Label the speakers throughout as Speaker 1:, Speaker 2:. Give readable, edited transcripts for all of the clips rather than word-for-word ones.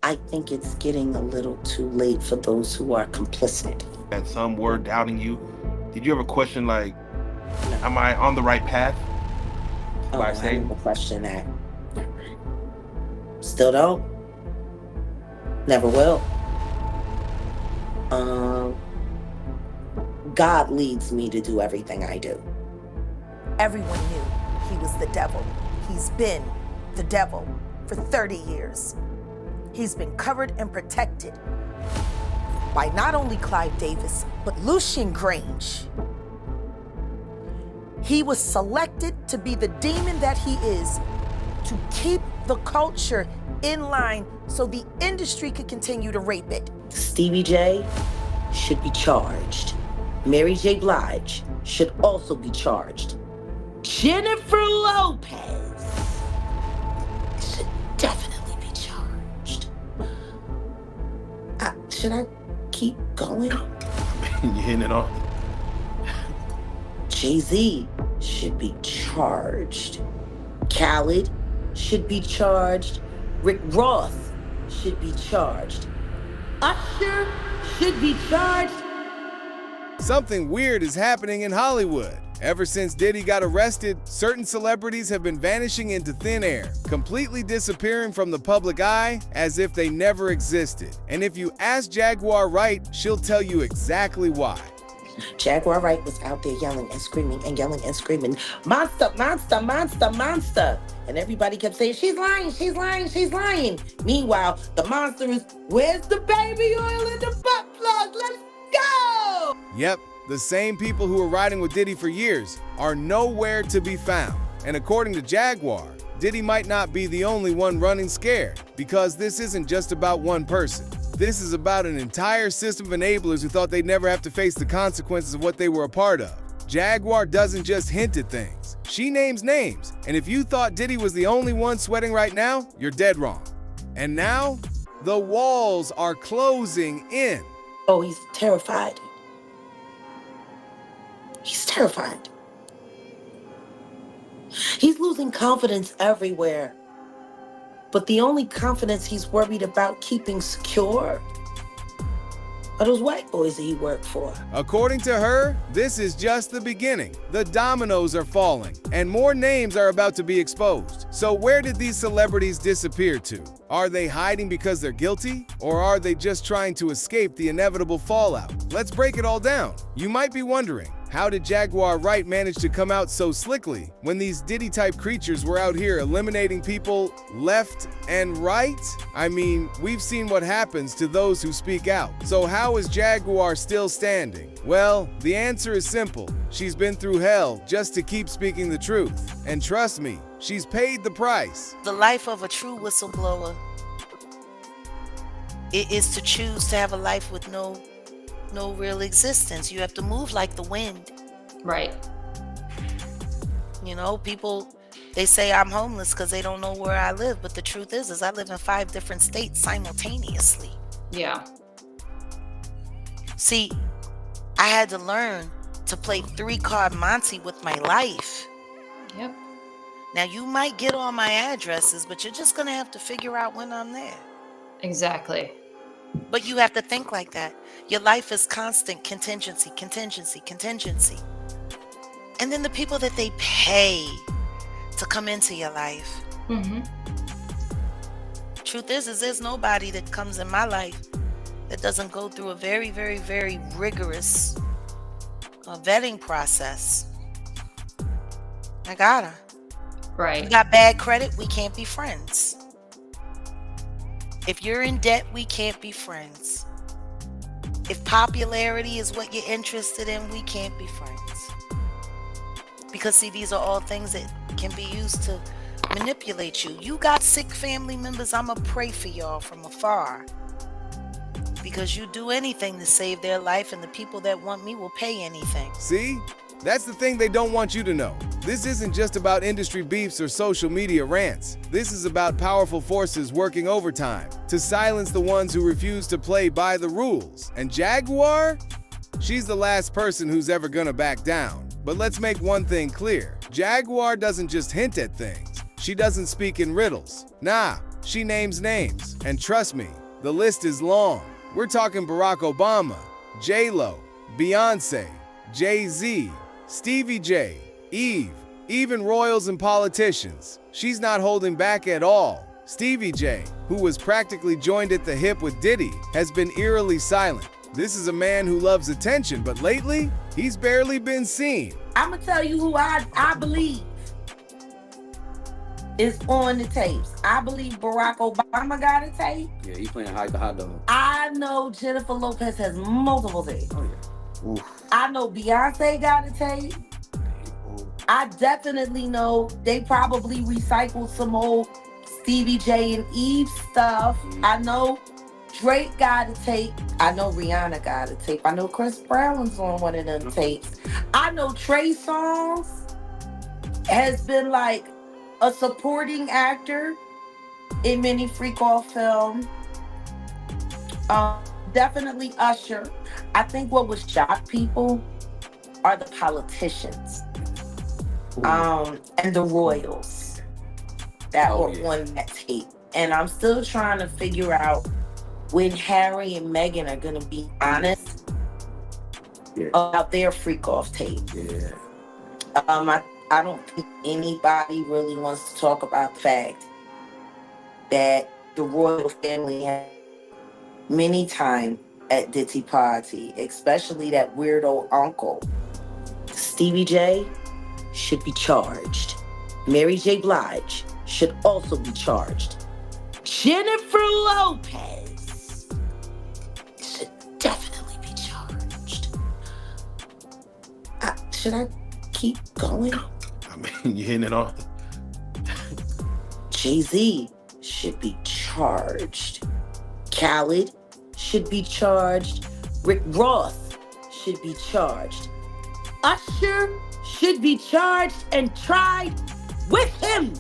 Speaker 1: I think it's getting a little too late for those who are complicit.
Speaker 2: And some were doubting you. Did you ever question, like,
Speaker 1: No.
Speaker 2: am I on the right path?
Speaker 1: Oh,
Speaker 2: By
Speaker 1: I
Speaker 2: saying,
Speaker 1: never question that. Still don't. Never will. God leads me to do everything I do.
Speaker 3: Everyone knew he was the devil. He's been the devil for 30 years. He's been covered and protected by not only Clive Davis, but Lucian Grange. He was selected to be the demon that he is, to keep the culture in line so the industry could continue to rape it.
Speaker 1: Stevie J should be charged. Mary J. Blige should also be charged. Jennifer Lopez should definitely be charged. Should I keep going?
Speaker 2: you're hitting it off.
Speaker 1: Jay-Z should be charged. Khaled should be charged. Rick Ross should be charged. Usher should be charged.
Speaker 4: Something weird is happening in Hollywood. Ever since Diddy got arrested, certain celebrities have been vanishing into thin air, completely disappearing from the public eye as if they never existed. And if you ask Jaguar Wright, she'll tell you exactly why.
Speaker 1: Jaguar Wright was out there yelling and screaming and yelling and screaming, "Monster, monster, monster, monster." And everybody kept saying, "She's lying, she's lying, she's lying." Meanwhile, the monster is, "Where's the baby oil in the butt plug? Let's go!"
Speaker 4: Yep, the same people who were riding with Diddy for years are nowhere to be found. And according to Jaguar, Diddy might not be the only one running scared, because this isn't just about one person. This is about an entire system of enablers who thought they'd never have to face the consequences of what they were a part of. Jaguar doesn't just hint at things. She names names. And if you thought Diddy was the only one sweating right now, you're dead wrong. And now, the walls are closing in.
Speaker 1: Oh, he's terrified. He's terrified. He's losing confidence everywhere. But the only confidence he's worried about keeping secure are those white boys that he worked for.
Speaker 4: According to her, this is just the beginning. The dominoes are falling, and more names are about to be exposed. So where did these celebrities disappear to? Are they hiding because they're guilty? Or are they just trying to escape the inevitable fallout? Let's break it all down. You might be wondering, how did Jaguar Wright manage to come out so slickly when these Diddy-type creatures were out here eliminating people left and right? I mean, we've seen what happens to those who speak out. So how is Jaguar still standing? Well, the answer is simple. She's been through hell just to keep speaking the truth. And trust me, she's paid the price.
Speaker 3: The life of a true whistleblower, it is to choose to have a life with no real existence. You have to move like the wind.
Speaker 5: Right.
Speaker 3: You know, people, they say I'm homeless because they don't know where I live. But the truth is I live in 5 different states simultaneously.
Speaker 5: Yeah.
Speaker 3: See, I had to learn to play 3-card Monty with my life.
Speaker 5: Yep.
Speaker 3: Now, you might get all my addresses, but you're just going to have to figure out when I'm there.
Speaker 5: Exactly.
Speaker 3: But you have to think like that. Your life is constant contingency, contingency, contingency. And then the people that they pay to come into your life.
Speaker 5: Mm-hmm.
Speaker 3: Truth is there's nobody that comes in my life that doesn't go through a very, very, very rigorous vetting process. I gotta.
Speaker 5: Right.
Speaker 3: You got bad credit, we can't be friends. If you're in debt, we can't be friends. If popularity is what you're interested in, we can't be friends. Because see, these are all things that can be used to manipulate you. You got sick family members, I'ma pray for y'all from afar. Because you do anything to save their life, and the people that want me will pay anything.
Speaker 4: See? That's the thing they don't want you to know. This isn't just about industry beefs or social media rants. This is about powerful forces working overtime to silence the ones who refuse to play by the rules. And Jaguar? She's the last person who's ever gonna back down. But let's make one thing clear. Jaguar doesn't just hint at things. She doesn't speak in riddles. Nah, She names names, and trust me, the list is long. We're talking Barack Obama, J-Lo, Beyonce, Jay-Z, Stevie J, Eve, even royals and politicians. She's not holding back at all. Stevie J, who was practically joined at the hip with Diddy, has been eerily silent. This is a man who loves attention, but lately, he's barely been seen.
Speaker 1: I'm gonna tell you who I believe is on the tapes. I believe Barack Obama got a tape.
Speaker 6: Yeah, he playing hide the hot dog.
Speaker 1: I know Jennifer Lopez has multiple tapes.
Speaker 6: Oh yeah. Oof.
Speaker 1: I know Beyonce got a tape. I definitely know they probably recycled some old Stevie J and Eve stuff. I know Drake got a tape. I know Rihanna got a tape. I know Chris Brown's on one of them tapes. I know Trey Songz has been like a supporting actor in many freak-off films. Definitely Usher. I think what would shock people are the politicians and the royals that were on that tape. And I'm still trying to figure out when Harry and Meghan are going to be honest about their freak-off tape.
Speaker 6: Yeah.
Speaker 1: I don't think anybody really wants to talk about the fact that the royal family had many times at Diddy party, especially that weirdo uncle. Stevie J should be charged. Mary J. Blige should also be charged. Jennifer Lopez should definitely be charged. Should I keep going?
Speaker 2: I mean, you're hitting it off.
Speaker 1: Jay-Z should be charged. Khaled should be charged. Rick Ross should be charged. Usher should be charged and tried with him.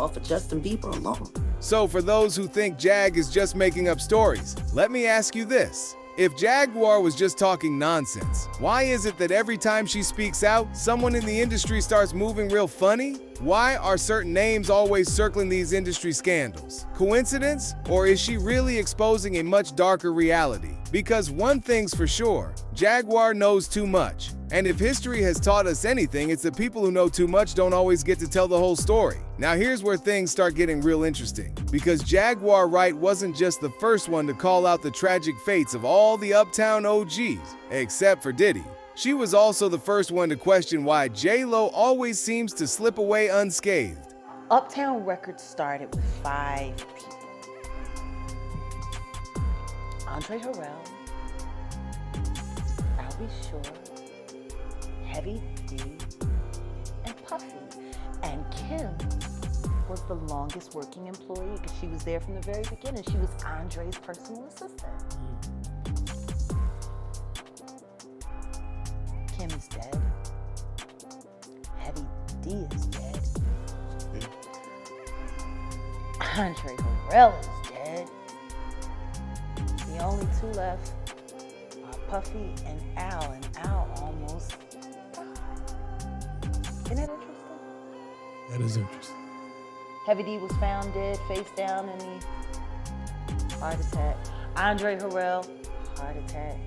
Speaker 1: Off of Justin Bieber alone.
Speaker 4: So for those who think Jag is just making up stories, let me ask you this. If Jaguar was just talking nonsense, why is it that every time she speaks out, someone in the industry starts moving real funny? Why are certain names always circling these industry scandals? Coincidence? Or is she really exposing a much darker reality? Because one thing's for sure, Jaguar knows too much. And if history has taught us anything, it's that people who know too much don't always get to tell the whole story. Now here's where things start getting real interesting. Because Jaguar Wright wasn't just the first one to call out the tragic fates of all the Uptown OGs, except for Diddy. She was also the first one to question why J-Lo always seems to slip away unscathed.
Speaker 7: Uptown Records started with 5 people. Andre Harrell, I'll Be Sure, Heavy D, and Puffy. And Kim was the longest working employee because she was there from the very beginning. She was Andre's personal assistant. Kim is dead. Heavy D is dead. Andre Harrell is dead. The only 2 left are Puffy and Al almost died. Isn't that interesting?
Speaker 8: That is interesting.
Speaker 7: Heavy D was found dead, face down in the heart attack. Andre Harrell, heart attack.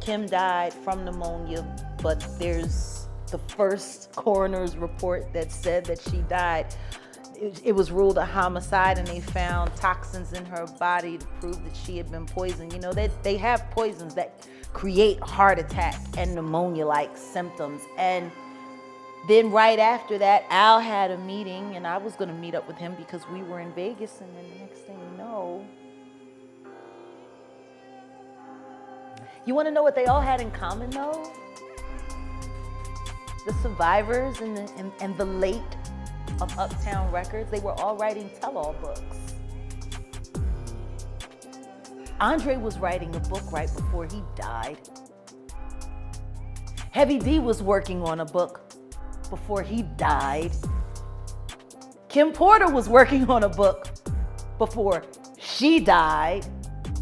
Speaker 7: Kim died from pneumonia, but there's the first coroner's report that said that she died. It was ruled a homicide, and they found toxins in her body to prove that she had been poisoned. You know, they have poisons that create heart attack and pneumonia-like symptoms. And then right after that, Al had a meeting, and I was going to meet up with him because we were in Vegas, and then the next thing you know, you want to know what they all had in common, though? The survivors and the late of Uptown Records, they were all writing tell-all books. Andre was writing a book right before he died. Heavy D was working on a book before he died. Kim Porter was working on a book before she died.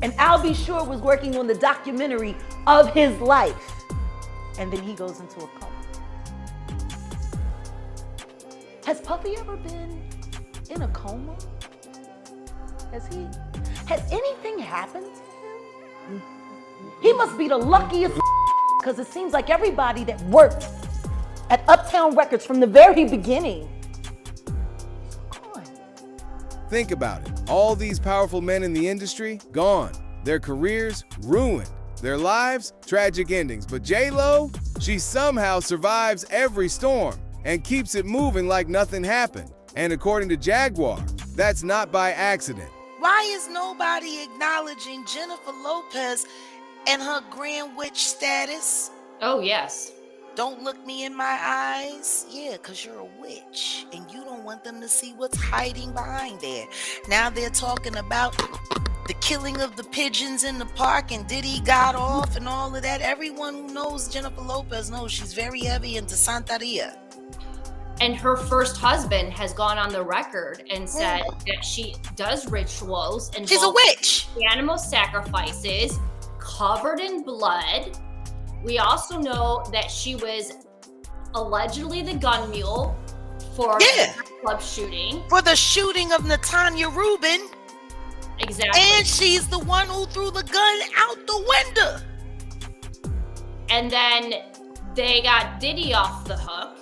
Speaker 7: And Al B. Sure was working on the documentary of his life. And then he goes into a coma. Has Puffy ever been in a coma? Has anything happened to him? He must be the luckiest because it seems like everybody that worked at Uptown Records from the very beginning. Gone.
Speaker 4: Think about it. All these powerful men in the industry, gone. Their careers, ruined. Their lives, tragic endings. But J-Lo, she somehow survives every storm and keeps it moving like nothing happened. And according to Jaguar, that's not by accident.
Speaker 3: Why is nobody acknowledging Jennifer Lopez and her grand witch status?
Speaker 5: Oh, yes.
Speaker 3: Don't look me in my eyes. Yeah, because you're a witch and you don't want them to see what's hiding behind there. Now they're talking about the killing of the pigeons in the park and Diddy got off and all of that. Everyone who knows Jennifer Lopez knows she's very heavy into Santeria.
Speaker 5: And her first husband has gone on the record and said that she does rituals and
Speaker 3: she's a witch.
Speaker 5: Animal sacrifices covered in blood. We also know that she was allegedly the gun mule for the club shooting.
Speaker 3: For the shooting of Natanya Rubin.
Speaker 5: Exactly.
Speaker 3: And she's the one who threw the gun out the window.
Speaker 5: And then they got Diddy off the hook.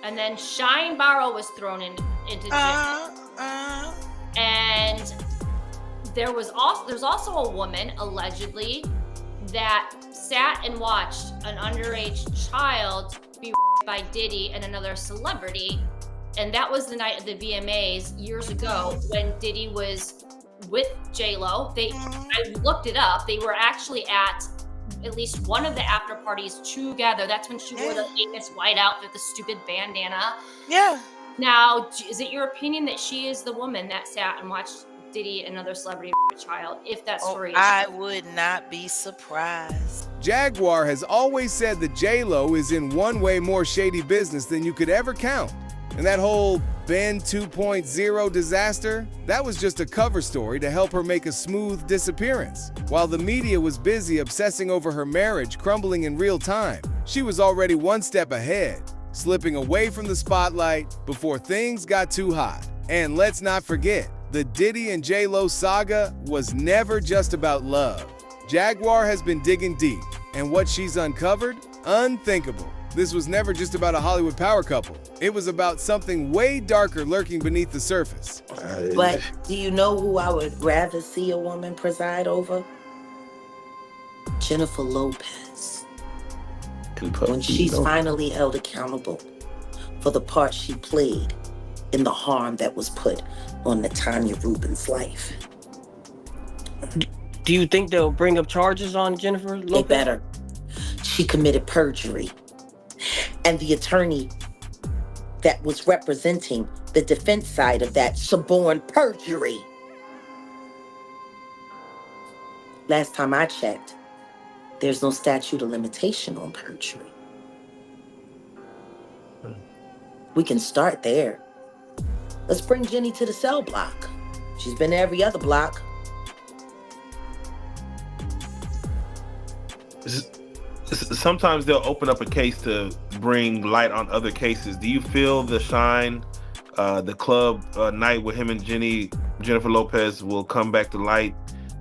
Speaker 5: And then Shine Barrow was thrown into jail. And there's also a woman, allegedly, that sat and watched an underage child be by Diddy and another celebrity. And that was the night of the VMAs years ago when Diddy was with J-Lo. I looked it up. They were actually at least one of the after parties together. That's when she wore the famous white outfit, the stupid bandana.
Speaker 3: Yeah.
Speaker 5: Now, is it your opinion that she is the woman that sat and watched Diddy and another celebrity a child, if that story is true?
Speaker 3: I would not be surprised.
Speaker 4: Jaguar has always said that J-Lo is in one way more shady business than you could ever count. And that whole Ben 2.0 disaster, that was just a cover story to help her make a smooth disappearance. While the media was busy obsessing over her marriage crumbling in real time, she was already one step ahead, slipping away from the spotlight before things got too hot. And let's not forget, the Diddy and J-Lo saga was never just about love. Jaguar has been digging deep, and what she's uncovered? Unthinkable. This was never just about a Hollywood power couple. It was about something way darker lurking beneath the surface.
Speaker 1: But do you know who I would rather see a woman preside over? Jennifer Lopez. When she's finally held accountable for the part she played in the harm that was put on Natanya Rubin's life.
Speaker 9: Do you think they'll bring up charges on Jennifer Lopez?
Speaker 1: They better. She committed perjury. And the attorney that was representing the defense side of that suborned perjury. Last time I checked, there's no statute of limitation on perjury. We can start there. Let's bring Jenny to the cell block. She's been to every other block.
Speaker 2: Sometimes they'll open up a case to bring light on other cases. Do you feel the Shine, the club night with him and Jennifer Lopez will come back to light?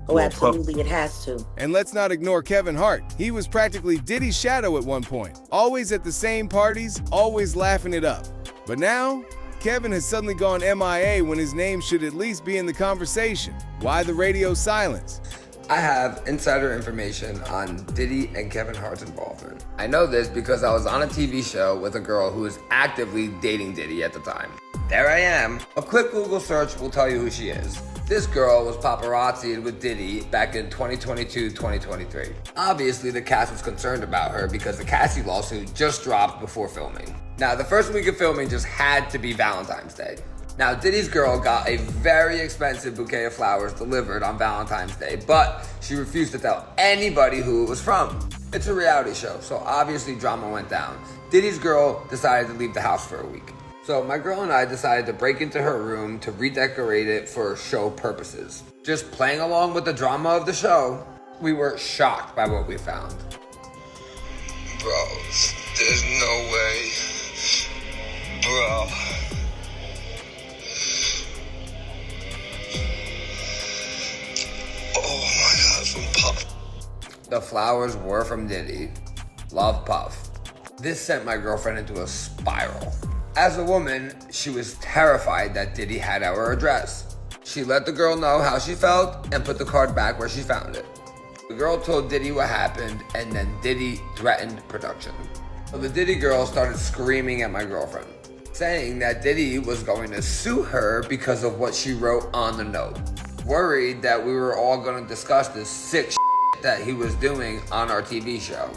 Speaker 1: Oh, absolutely, it has to.
Speaker 4: And let's not ignore Kevin Hart. He was practically Diddy's shadow at one point. Always at the same parties, always laughing it up. But now, Kevin has suddenly gone MIA when his name should at least be in the conversation. Why the radio silence?
Speaker 10: I have insider information on Diddy and Kevin Hart's involvement. I know this because I was on a TV show with a girl who was actively dating Diddy at the time. There I am. A quick Google search will tell you who she is. This girl was paparazzi'd with Diddy back in 2022-2023. Obviously, the cast was concerned about her because the Cassie lawsuit just dropped before filming. Now, the first week of filming just had to be Valentine's Day. Now, Diddy's girl got a very expensive bouquet of flowers delivered on Valentine's Day, but she refused to tell anybody who it was from. It's a reality show, so obviously drama went down. Diddy's girl decided to leave the house for a week. So my girl and I decided to break into her room to redecorate it for show purposes. Just playing along with the drama of the show, we were shocked by what we found.
Speaker 11: Bro, there's no way. Bro.
Speaker 10: The flowers were from Diddy. Love, Puff. This sent my girlfriend into a spiral. As a woman, she was terrified that Diddy had our address. She let the girl know how she felt and put the card back where she found it. The girl told Diddy what happened, and then Diddy threatened production. So the Diddy girl started screaming at my girlfriend, saying that Diddy was going to sue her because of what she wrote on the note. Worried that we were all going to discuss this sick shit that he was doing on our TV show.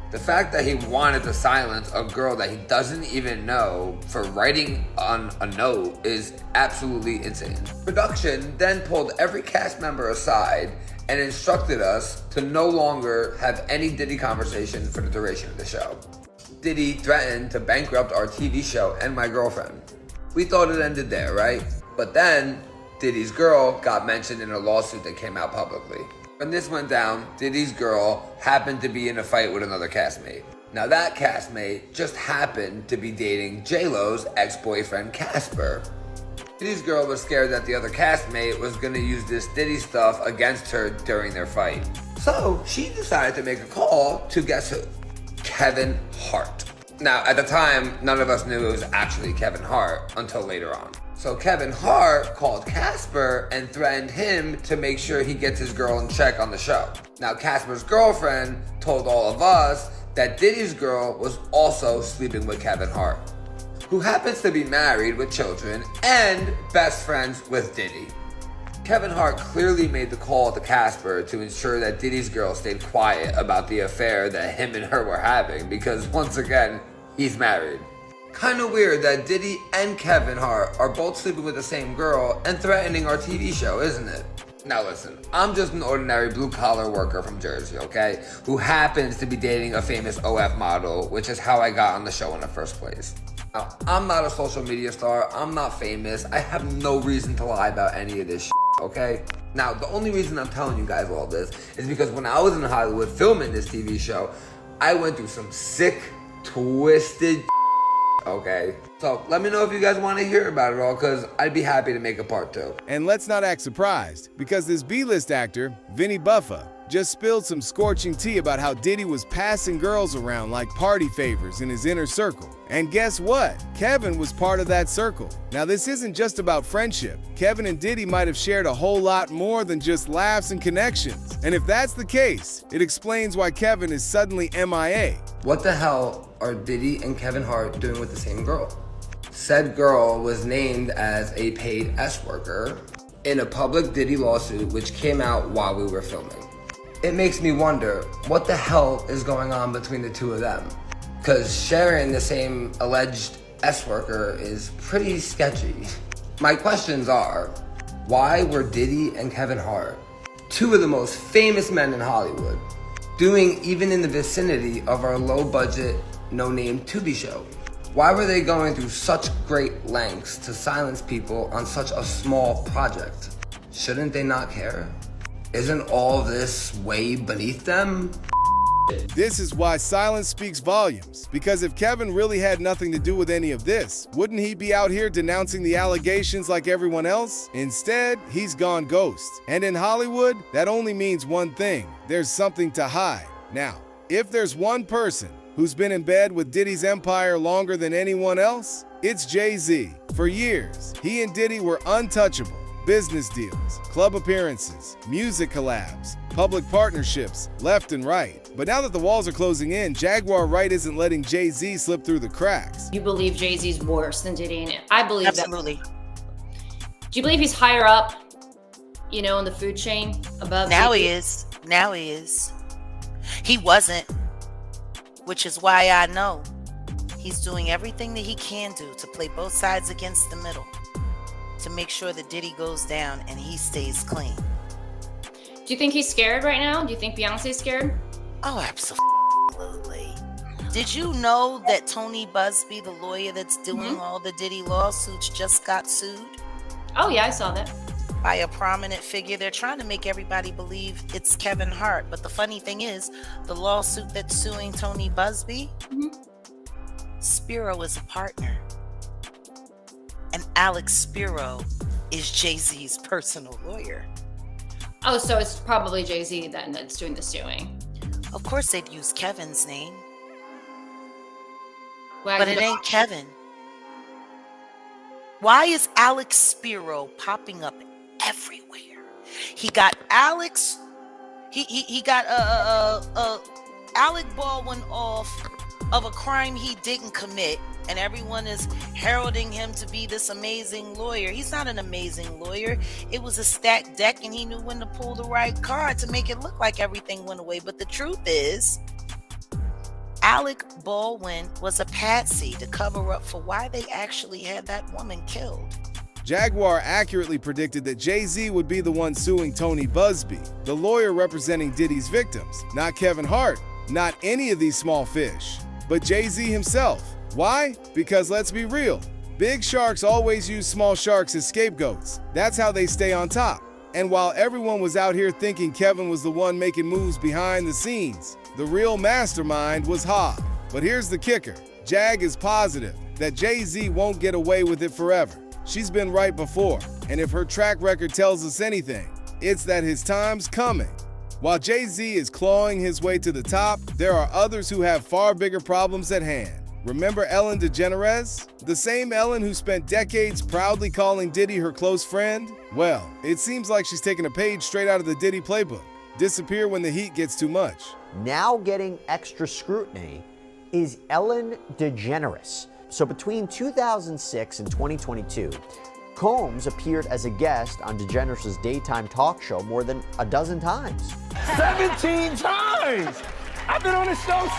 Speaker 10: The fact that he wanted to silence a girl that he doesn't even know for writing on a note is absolutely insane. Production then pulled every cast member aside and instructed us to no longer have any Diddy conversation for the duration of the show. Diddy threatened to bankrupt our TV show and my girlfriend. We thought it ended there, right? But then Diddy's girl got mentioned in a lawsuit that came out publicly. When this went down, Diddy's girl happened to be in a fight with another castmate. Now that castmate just happened to be dating J-Lo's ex-boyfriend Casper. Diddy's girl was scared that the other castmate was gonna use this Diddy stuff against her during their fight. So she decided to make a call to guess who? Kevin Hart. Now at the time, none of us knew it was actually Kevin Hart until later on. So Kevin Hart called Casper and threatened him to make sure he gets his girl in check on the show. Now Casper's girlfriend told all of us that Diddy's girl was also sleeping with Kevin Hart, who happens to be married with children and best friends with Diddy. Kevin Hart clearly made the call to Casper to ensure that Diddy's girl stayed quiet about the affair that him and her were having because once again, he's married. Kinda weird that Diddy and Kevin Hart are both sleeping with the same girl and threatening our TV show, isn't it? Now listen, I'm just an ordinary blue-collar worker from Jersey, okay? Who happens to be dating a famous OF model, which is how I got on the show in the first place. Now, I'm not a social media star, I'm not famous, I have no reason to lie about any of this shit, okay? Now, the only reason I'm telling you guys all this is because when I was in Hollywood filming this TV show, I went through some sick, twisted okay? So let me know if you guys want to hear about it all, because I'd be happy to make a part 2.
Speaker 4: And let's not act surprised, because this B-list actor, Vinny Buffa, just spilled some scorching tea about how Diddy was passing girls around like party favors in his inner circle. And guess what? Kevin was part of that circle. Now this isn't just about friendship. Kevin and Diddy might have shared a whole lot more than just laughs and connections. And if that's the case, it explains why Kevin is suddenly MIA.
Speaker 10: What the hell are Diddy and Kevin Hart doing with the same girl? Said girl was named as a paid S worker in a public Diddy lawsuit which came out while we were filming. It makes me wonder, what the hell is going on between the two of them? Because sharing the same alleged S worker is pretty sketchy. My questions are, why were Diddy and Kevin Hart, two of the most famous men in Hollywood, doing even in the vicinity of our low-budget, no-name Tubi show? Why were they going through such great lengths to silence people on such a small project? Shouldn't they not care? Isn't all this way beneath them?
Speaker 4: This is why silence speaks volumes, because if Kevin really had nothing to do with any of this, wouldn't he be out here denouncing the allegations like everyone else? Instead, he's gone ghost. And in Hollywood, that only means one thing: there's something to hide. Now, if there's one person who's been in bed with Diddy's empire longer than anyone else, it's Jay-Z. For years, he and Diddy were untouchable. Business deals, club appearances, music collabs, public partnerships, left and right. But now that the walls are closing in, Jaguar Wright isn't letting Jay-Z slip through the cracks.
Speaker 5: You believe Jay-Z's worse than Diddy, and I believe
Speaker 3: Absolutely.
Speaker 5: Do you believe he's higher up, in the food chain above
Speaker 3: Now
Speaker 5: Diddy?
Speaker 3: he is. Now he is. He wasn't, which is why I know he's doing everything that he can do to play both sides against the middle, to make sure that Diddy goes down and he stays clean.
Speaker 5: Do you think he's scared right now? Do you think Beyonce's scared?
Speaker 3: Oh, absolutely. Did you know that Tony Busby, the lawyer that's doing all the Diddy lawsuits, just got sued?
Speaker 5: Oh yeah, I saw that.
Speaker 3: By a prominent figure. They're trying to make everybody believe it's Kevin Hart. But the funny thing is, the lawsuit that's suing Tony Busby, Spiro is a partner. And Alex Spiro is Jay-Z's personal lawyer.
Speaker 5: Oh, so it's probably Jay-Z then that's doing the suing.
Speaker 3: Of course they'd use Kevin's name,
Speaker 5: Well,
Speaker 3: but it ain't Kevin. Why is Alex Spiro popping up everywhere? He got Alex. He got Alec Baldwin off of a crime he didn't commit, and everyone is heralding him to be this amazing lawyer. He's not an amazing lawyer. It was a stacked deck, and he knew when to pull the right card to make it look like everything went away. But the truth is, Alec Baldwin was a patsy to cover up for why they actually had that woman killed.
Speaker 4: Jaguar accurately predicted that Jay-Z would be the one suing Tony Busby, the lawyer representing Diddy's victims. Not Kevin Hart, not any of these small fish, but Jay-Z himself. Why? Because let's be real, big sharks always use small sharks as scapegoats. That's how they stay on top. And while everyone was out here thinking Kevin was the one making moves behind the scenes, the real mastermind was Hart. But here's the kicker. Jag is positive that Jay-Z won't get away with it forever. She's been right before, and if her track record tells us anything, it's that his time's coming. While Jay-Z is clawing his way to the top, there are others who have far bigger problems at hand. Remember Ellen DeGeneres? The same Ellen who spent decades proudly calling Diddy her close friend? Well, it seems like she's taking a page straight out of the Diddy playbook. Disappear when the heat gets too much.
Speaker 12: Now getting extra scrutiny is Ellen DeGeneres. So between 2006 and 2022, Combs appeared as a guest on DeGeneres' daytime talk show more than a dozen times.
Speaker 13: 17 times! I've been on the show 17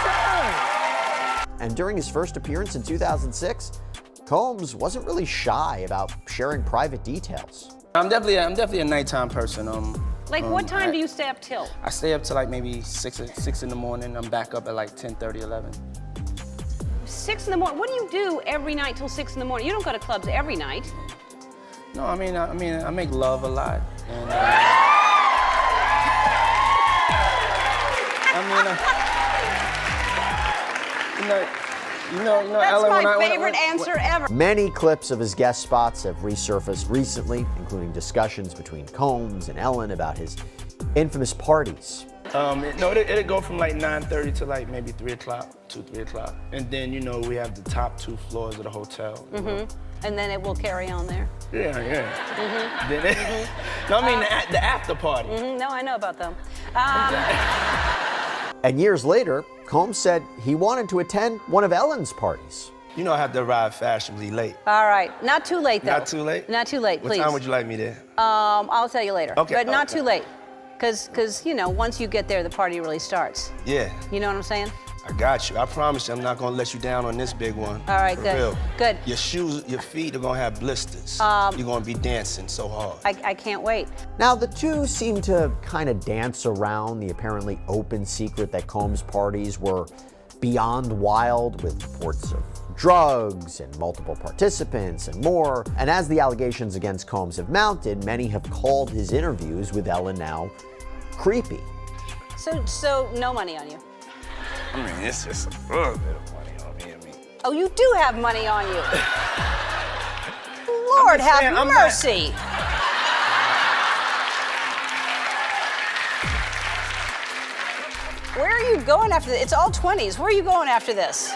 Speaker 13: times!
Speaker 12: And during his first appearance in 2006, Combs wasn't really shy about sharing private details.
Speaker 13: I'm definitely a nighttime person.
Speaker 14: Like what time do you stay up till?
Speaker 13: I stay up till like maybe 6 in the morning. I'm back up at like 10:30, 11.
Speaker 14: 6 in the morning. What do you do every night till 6 in the morning? You don't go to clubs every night.
Speaker 13: No, I mean, I make love a lot. And, you know,
Speaker 14: That's
Speaker 13: Ellen,
Speaker 14: my favorite answer ever.
Speaker 12: Many clips of his guest spots have resurfaced recently, including discussions between Combs and Ellen about his infamous parties.
Speaker 13: It'll go from like 9:30 to like maybe 3 o'clock, 3 o'clock. And then, we have the top 2 floors of the hotel.
Speaker 14: And then it will carry on there.
Speaker 13: Yeah. No, I mean the after party.
Speaker 14: No, I know about them.
Speaker 12: And years later, Combs said he wanted to attend one of Ellen's parties.
Speaker 13: I have to arrive fashionably late.
Speaker 14: All right, not too late though.
Speaker 13: Not too late?
Speaker 14: Not too late, please.
Speaker 13: What time would you like me there?
Speaker 14: I'll tell you later.
Speaker 13: Okay.
Speaker 14: But not too late. Because once you get there, the party really starts.
Speaker 13: Yeah.
Speaker 14: You know what I'm saying?
Speaker 13: I got you. I promise you I'm not gonna let you down on this big one.
Speaker 14: All right,
Speaker 13: For
Speaker 14: good.
Speaker 13: real.
Speaker 14: Good.
Speaker 13: Your shoes, your feet are gonna have blisters. You're gonna be dancing so hard.
Speaker 14: I can't wait.
Speaker 12: Now, the two seem to kind of dance around the apparently open secret that Combs' parties were beyond wild, with reports of drugs and multiple participants and more. And as the allegations against Combs have mounted, many have called his interviews with Ellen now creepy.
Speaker 14: So no money on you?
Speaker 13: I mean, it's just a little bit of money on me.
Speaker 14: Oh, you do have money on you. Lord have mercy. Where are you going after this? It's all 20s. Where are you going after this?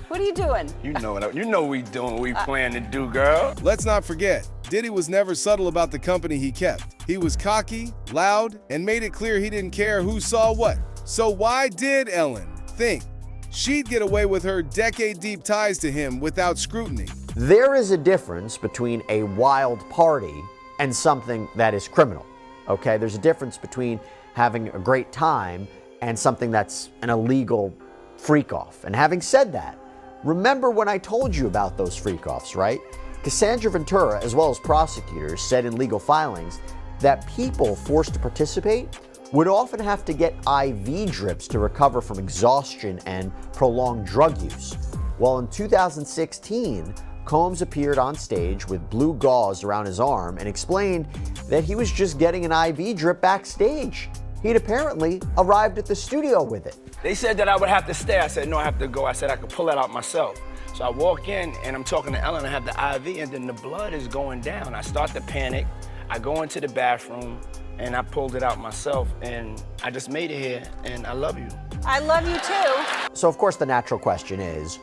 Speaker 14: What are you doing?
Speaker 13: You know what we doing, what we plan to do, girl.
Speaker 4: Let's not forget, Diddy was never subtle about the company he kept. He was cocky, loud, and made it clear he didn't care who saw what. So why did Ellen think she'd get away with her decade-deep ties to him without scrutiny?
Speaker 12: There is a difference between a wild party and something that is criminal, okay? There's a difference between having a great time and something that's an illegal freak-off. And having said that, remember when I told you about those freak-offs, right? Cassandra Ventura, as well as prosecutors, said in legal filings that people forced to participate would often have to get IV drips to recover from exhaustion and prolonged drug use. Well, in 2016, Combs appeared on stage with blue gauze around his arm and explained that he was just getting an IV drip backstage. He'd apparently arrived at the studio with it.
Speaker 13: They said that I would have to stay. I said, no, I have to go. I said I could pull that out myself. So I walk in and I'm talking to Ellen. I have the IV and then the blood is going down. I start to panic. I go into the bathroom and I pulled it out myself, and I just made it here, and I love you.
Speaker 14: I love you too.
Speaker 12: So, of course, the natural question is,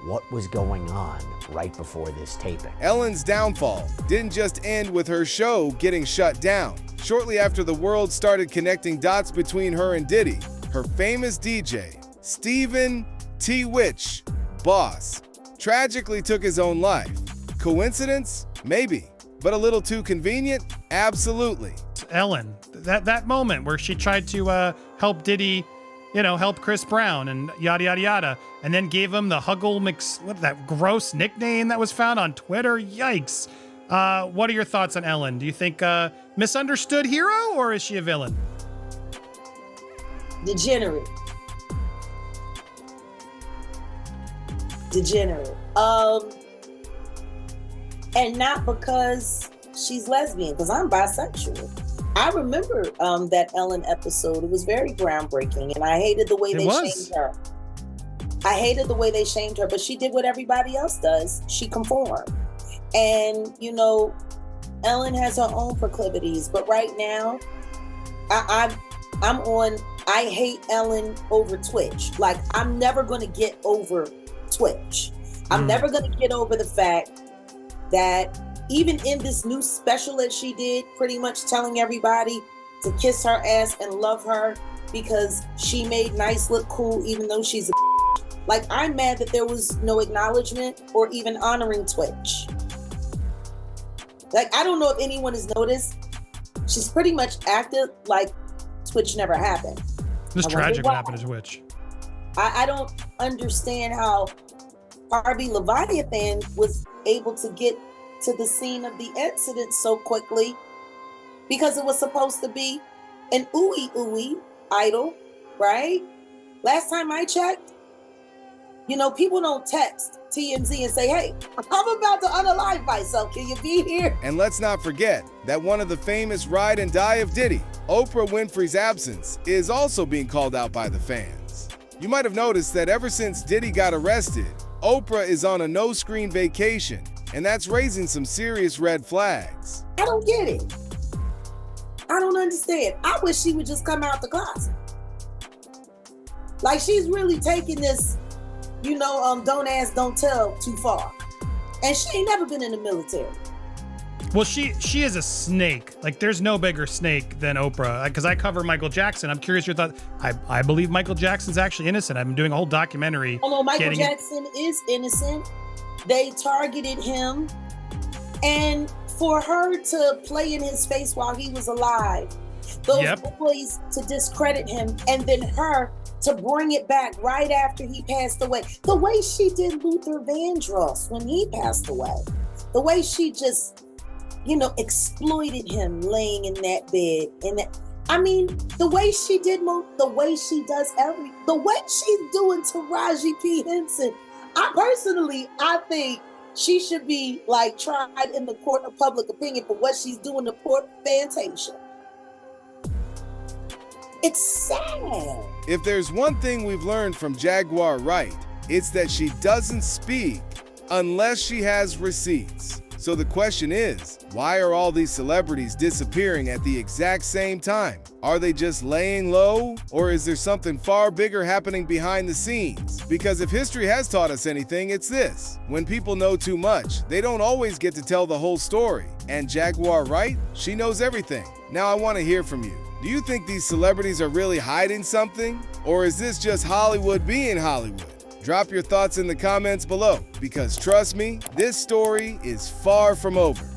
Speaker 12: what was going on right before this taping?
Speaker 4: Ellen's downfall didn't just end with her show getting shut down. Shortly after the world started connecting dots between her and Diddy, her famous DJ, Stephen T. Witch, Boss, tragically took his own life. Coincidence? Maybe. But a little too convenient? Absolutely.
Speaker 15: Ellen, that moment where she tried to help Diddy, help Chris Brown and yada, yada, yada, and then gave him the that gross nickname that was found on Twitter. Yikes. What are your thoughts on Ellen? Do you think misunderstood hero, or is she a villain?
Speaker 7: Degenerate. And not because she's lesbian, because I'm bisexual. I remember that Ellen episode. It was very groundbreaking, and I hated the way they shamed her. I hated the way they shamed her, but she did what everybody else does. She conformed. And, Ellen has her own proclivities, but right now, I hate Ellen over Twitch. Like, I'm never going to get over Twitch. I'm never going to get over the fact that even in this new special that she did, pretty much telling everybody to kiss her ass and love her because she made nice look cool, even though she's a like, I'm mad that there was no acknowledgement or even honoring Twitch. Like, I don't know if anyone has noticed, she's pretty much acted like Twitch never happened.
Speaker 15: It's tragic what happened to Twitch.
Speaker 7: I don't understand how Harvey Leviathan was able to get to the scene of the incident so quickly, because it was supposed to be an ooey idol, right? Last time I checked, people don't text TMZ and say, hey, I'm about to unalive myself. Can you be here?
Speaker 4: And let's not forget that one of the famous ride and die of Diddy, Oprah Winfrey's absence, is also being called out by the fans. You might have noticed that ever since Diddy got arrested, Oprah is on a no-screen vacation, and that's raising some serious red flags.
Speaker 7: I don't get it. I don't understand. I wish she would just come out the closet. Like, she's really taking this, don't ask, don't tell too far. And she ain't never been in the military.
Speaker 15: Well, she is a snake. Like, there's no bigger snake than Oprah. Because I cover Michael Jackson. I'm curious your thought. I believe Michael Jackson's actually innocent. I've been doing a whole documentary.
Speaker 7: Oh no, Michael Jackson is innocent. They targeted him, and for her to play in his face while he was alive, those boys to discredit him, and then her to bring it back right after he passed away. The way she did Luther Vandross when he passed away, the way she just, exploited him laying in that bed, the way she did, the way she does the way she's doing Taraji P. Henson. I think she should be tried in the court of public opinion for what she's doing to poor Fantasia. It's sad.
Speaker 4: If there's one thing we've learned from Jaguar Wright, it's that she doesn't speak unless she has receipts. So the question is, why are all these celebrities disappearing at the exact same time? Are they just laying low? Or is there something far bigger happening behind the scenes? Because if history has taught us anything, it's this. When people know too much, they don't always get to tell the whole story. And Jaguar Wright, she knows everything. Now I want to hear from you. Do you think these celebrities are really hiding something? Or is this just Hollywood being Hollywood? Drop your thoughts in the comments below, because trust me, this story is far from over.